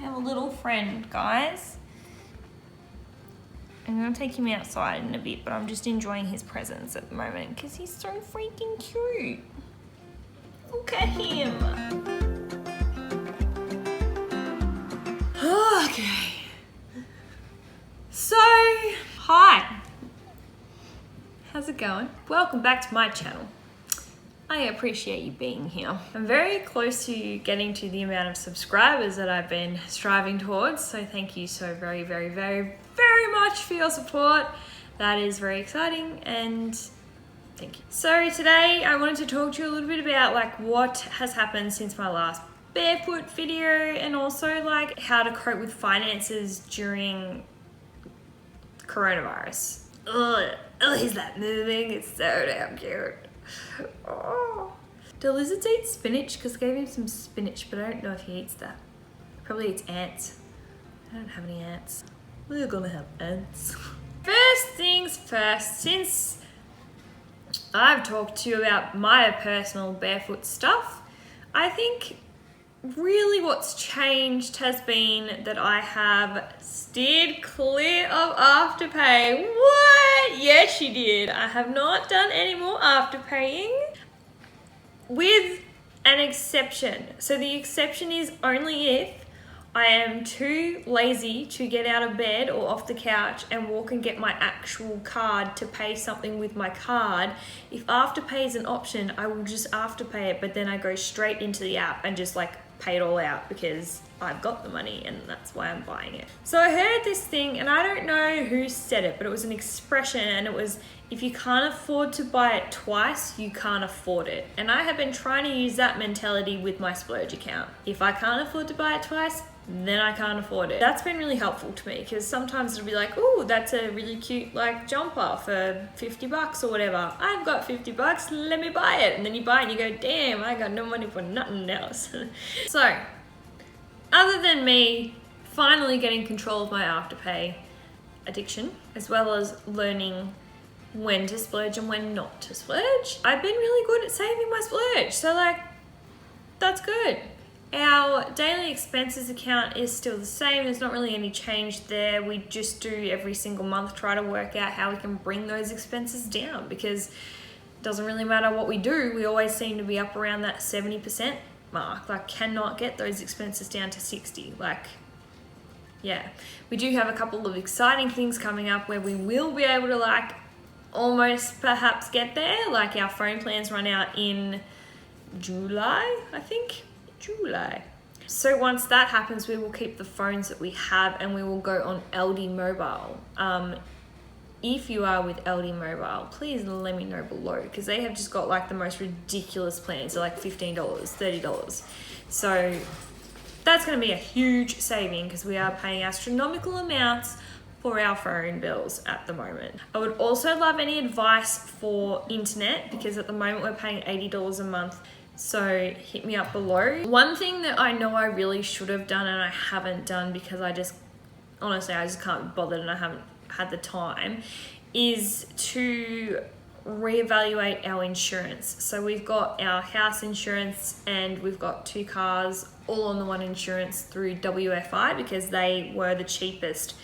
have a little friend, guys. I'm gonna take him outside in a bit, but I'm just enjoying his presence at the moment because he's so freaking cute. Look at him. Okay. So, hi. How's it going? Welcome back to my channel. I appreciate you being here. I'm very close to getting to the amount of subscribers that I've been striving towards. So thank you so very, very, very, very much for your support. That is very exciting and thank you. So today I wanted to talk to you a little bit about like what has happened since my last barefoot video and also like how to cope with finances during coronavirus. Ugh, is that moving? It's so damn cute. Oh. Do lizards eat spinach? Because I gave him some spinach, but I don't know if he eats that. Probably eats ants. I don't have any ants. We're gonna have ants. First things first, since I've talked to you about my personal barefoot stuff, I think really what's changed has been that I have steered clear of Afterpay. What? Yes, you did. I have not done any more Afterpaying with an exception. So the exception is only if I am too lazy to get out of bed or off the couch and walk and get my actual card to pay something with my card. If Afterpay is an option, I will just Afterpay it, but then I go straight into the app and just like pay it all out because I've got the money and that's why I'm buying it. So I heard this thing and I don't know who said it, but it was an expression and it was, if you can't afford to buy it twice, you can't afford it. And I have been trying to use that mentality with my splurge account. If I can't afford to buy it twice, then I can't afford it. That's been really helpful to me because sometimes it'll be like, oh, that's a really cute like jumper for 50 bucks or whatever. I've got 50 bucks, let me buy it. And then you buy it and you go, damn, I got no money for nothing else. So, other than me finally getting control of my Afterpay addiction, as well as learning when to splurge and when not to splurge, I've been really good at saving my splurge. So like, that's good. Our daily expenses account is still the same. There's not really any change there. We just do every single month try to work out how we can bring those expenses down because it doesn't really matter what we do. We always seem to be up around that 70% mark. Like cannot get those expenses down to 60. Like, yeah. We do have a couple of exciting things coming up where we will be able to like almost perhaps get there. Like our phone plans run out in July, I think. July. So once that happens, we will keep the phones that we have and we will go on LD Mobile. If you are with LD Mobile, please let me know below because they have just got like the most ridiculous plans. They're like $15, $30. So that's going to be a huge saving because we are paying astronomical amounts for our phone bills at the moment. I would also love any advice for internet because at the moment we're paying $80 a month. So hit me up below. One thing that I know I really should have done and I haven't done because I just can't be bothered and I haven't had the time is to reevaluate our insurance. So we've got our house insurance and we've got 2 cars all on the one insurance through WFI because they were the cheapest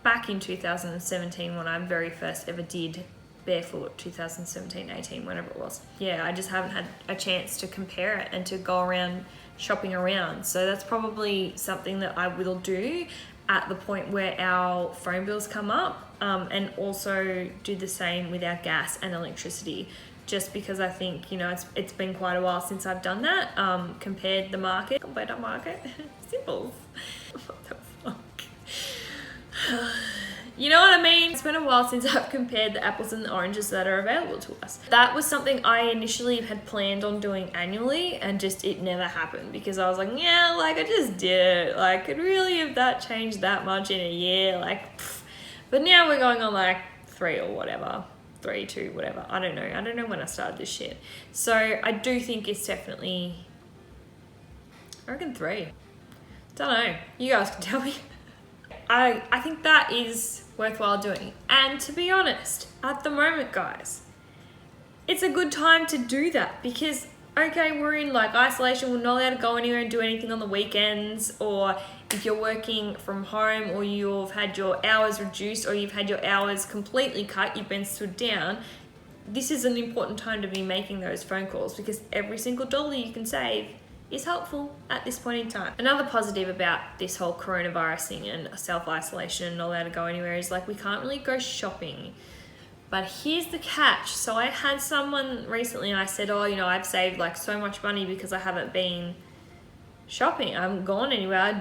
back in 2017 when I very first ever did barefoot, 2017, 18, whenever it was. Yeah, I just haven't had a chance to compare it and to go around shopping around. So that's probably something that I will do at the point where our phone bills come up, and also do the same with our gas and electricity, just because I think, you know, it's been quite a while since I've done that, compared the market. Simple. What the fuck? You know what I mean? It's been a while since I've compared the apples and the oranges that are available to us. That was something I initially had planned on doing annually and just it never happened because I was like, yeah, like I just did it. Like could really have that changed that much in a year? Like, pff. But now we're going on like 3 or whatever. 3, 2, whatever. I don't know when I started this shit. So I do think it's definitely, I reckon 3. Don't know. You guys can tell me. I think that is worthwhile doing. And to be honest, at the moment, guys, it's a good time to do that because okay, we're in like isolation, we're not allowed to go anywhere and do anything on the weekends, or if you're working from home or you've had your hours reduced or you've had your hours completely cut, you've been stood down, this is an important time to be making those phone calls, because every single dollar you can save is helpful at this point in time. Another positive about this whole coronavirus thing and self-isolation and not allowed to go anywhere is like we can't really go shopping. But here's the catch. So I had someone recently, and I said, oh, you know, I've saved like so much money because I haven't been shopping. I haven't gone anywhere. I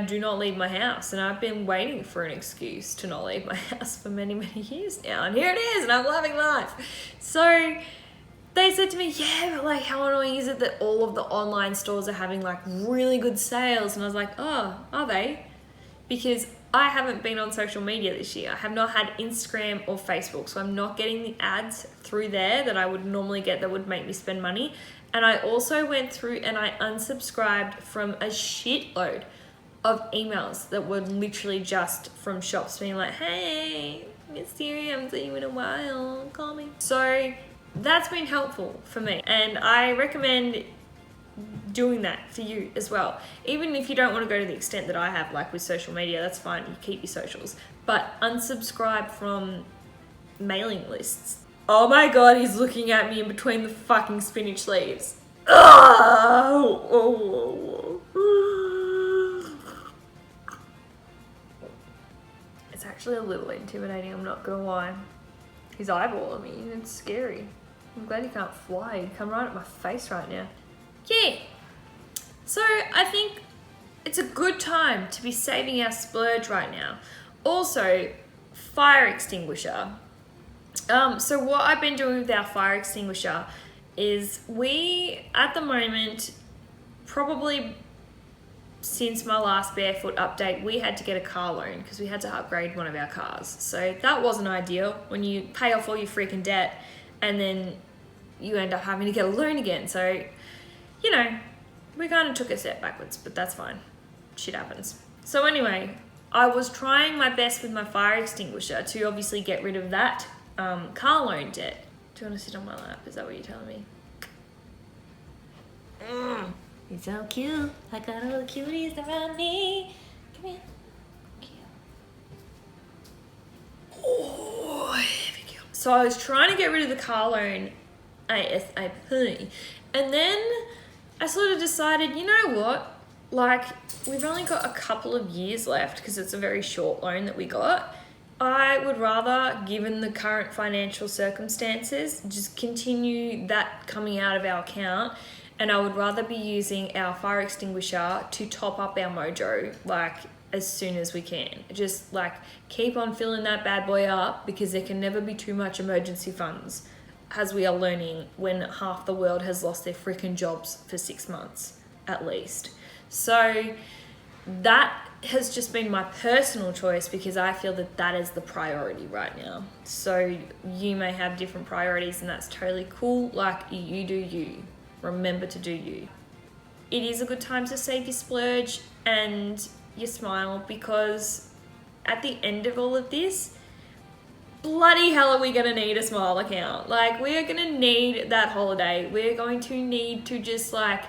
do not leave my house, and I've been waiting for an excuse to not leave my house for many, many years now. And here it is, and I'm loving life. So they said to me, yeah, but like how annoying is it that all of the online stores are having like really good sales? And I was like, oh, are they? Because I haven't been on social media this year. I have not had Instagram or Facebook, so I'm not getting the ads through there that I would normally get that would make me spend money. And I also went through and I unsubscribed from a shitload of emails that were literally just from shops being like, hey, missed you, I haven't seen you in a while, call me. So that's been helpful for me, and I recommend doing that for you as well. Even if you don't want to go to the extent that I have, like with social media, that's fine, you keep your socials, but unsubscribe from mailing lists. Oh my god, he's looking at me in between the fucking spinach leaves. Oh. It's actually a little intimidating, I'm not gonna lie. He's eyeballing me, it's scary. I'm glad he can't fly, he'd come right at my face right now. Yeah, so I think it's a good time to be saving our splurge right now. Also, fire extinguisher. So what I've been doing with our fire extinguisher is we, at the moment, probably since my last Barefoot update, we had to get a car loan because we had to upgrade one of our cars. So that wasn't ideal when you pay off all your freaking debt and then you end up having to get a loan again. So, you know, we kind of took a step backwards, but that's fine. Shit happens. So anyway, I was trying my best with my fire extinguisher to obviously get rid of that car loan debt. Do you want to sit on my lap? Is that what you're telling me? You're so cute. I got all the cuties around me. Come here. Oh, here we go. So I was trying to get rid of the car loan ASAP. And then I sort of decided, you know what? Like, we've only got a couple of years left because it's a very short loan that we got. I would rather, given the current financial circumstances, just continue that coming out of our account, and I would rather be using our fire extinguisher to top up our mojo, like, as soon as we can. Just, like, keep on filling that bad boy up, because there can never be too much emergency funds, as we are learning when half the world has lost their freaking jobs for 6 months, at least. So that has just been my personal choice because I feel that that is the priority right now. So you may have different priorities and that's totally cool. Like, you do you. Remember to do you. It is a good time to save your splurge and your smile, because at the end of all of this, bloody hell are we going to need a smile account. Like, we are going to need that holiday. We're going to need to just like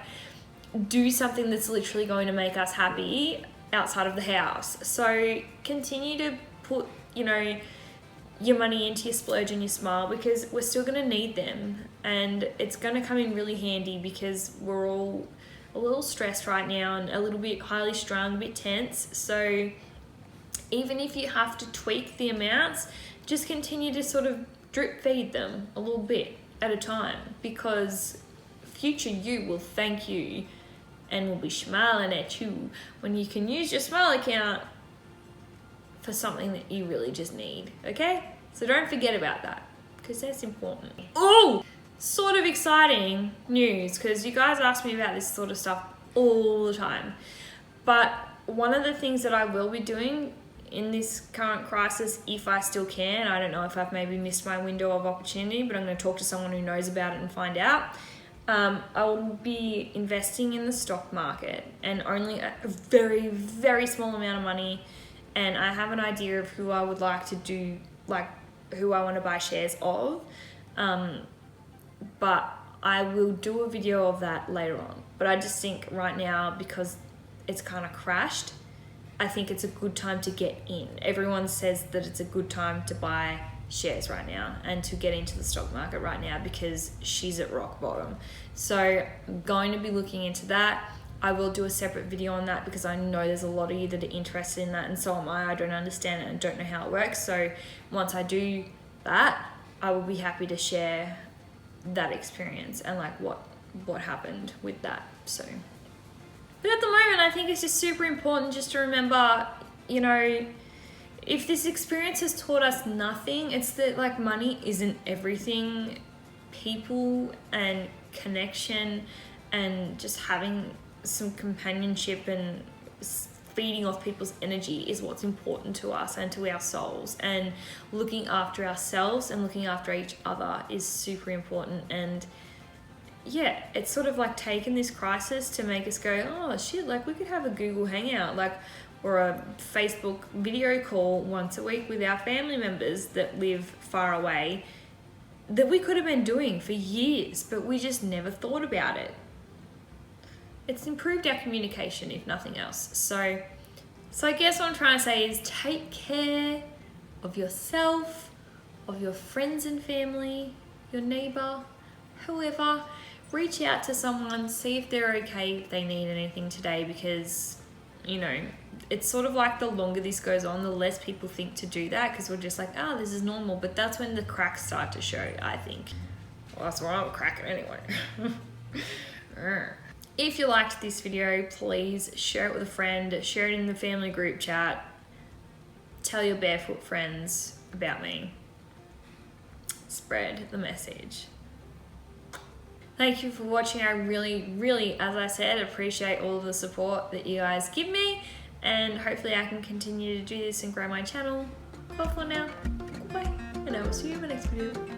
do something that's literally going to make us happy outside of the house. So continue to put, you know, your money into your splurge and your smile, because we're still going to need them, and it's going to come in really handy because we're all a little stressed right now and a little bit highly strung, a bit tense. So even if you have to tweak the amounts, just continue to sort of drip feed them a little bit at a time, because future you will thank you and will be smiling at you when you can use your smile account for something that you really just need, okay? So don't forget about that, because that's important. Oh, sort of exciting news, because you guys ask me about this sort of stuff all the time. But one of the things that I will be doing in this current crisis, if I still can, I don't know if I've maybe missed my window of opportunity, but I'm going to talk to someone who knows about it and find out. I will be investing in the stock market, and only a very, very small amount of money. And I have an idea of who I would like to do, like who I want to buy shares of. But I will do a video of that later on. But I just think right now, because it's kind of crashed, I think it's a good time to get in. Everyone says that it's a good time to buy shares right now and to get into the stock market right now because she's at rock bottom. So I'm going to be looking into that. I will do a separate video on that because I know there's a lot of you that are interested in that, and so am I. I don't understand it and don't know how it works. So once I do that, I will be happy to share that experience and like what happened with that. So, but at the moment, I think it's just super important just to remember, you know, if this experience has taught us nothing, it's that like money isn't everything. People and connection and just having some companionship and feeding off people's energy is what's important to us and to our souls, and looking after ourselves and looking after each other is super important. And yeah, it's sort of like taken this crisis to make us go, oh shit, like we could have a Google Hangout, like, or a Facebook video call once a week with our family members that live far away, that we could have been doing for years, but we just never thought about it. It's improved our communication, if nothing else. So I guess what I'm trying to say is take care of yourself, of your friends and family, your neighbor, whoever. Reach out to someone, see if they're okay, if they need anything today, because, you know, it's sort of like the longer this goes on, the less people think to do that, because we're just like, oh, this is normal. But that's when the cracks start to show, I think. Well, that's why I'm cracking anyway. If you liked this video, please share it with a friend, share it in the family group chat, tell your barefoot friends about me. Spread the message. Thank you for watching. I really, as I said, appreciate all of the support that you guys give me, and hopefully I can continue to do this and grow my channel. Bye for now. Goodbye, and I will see you in my next video.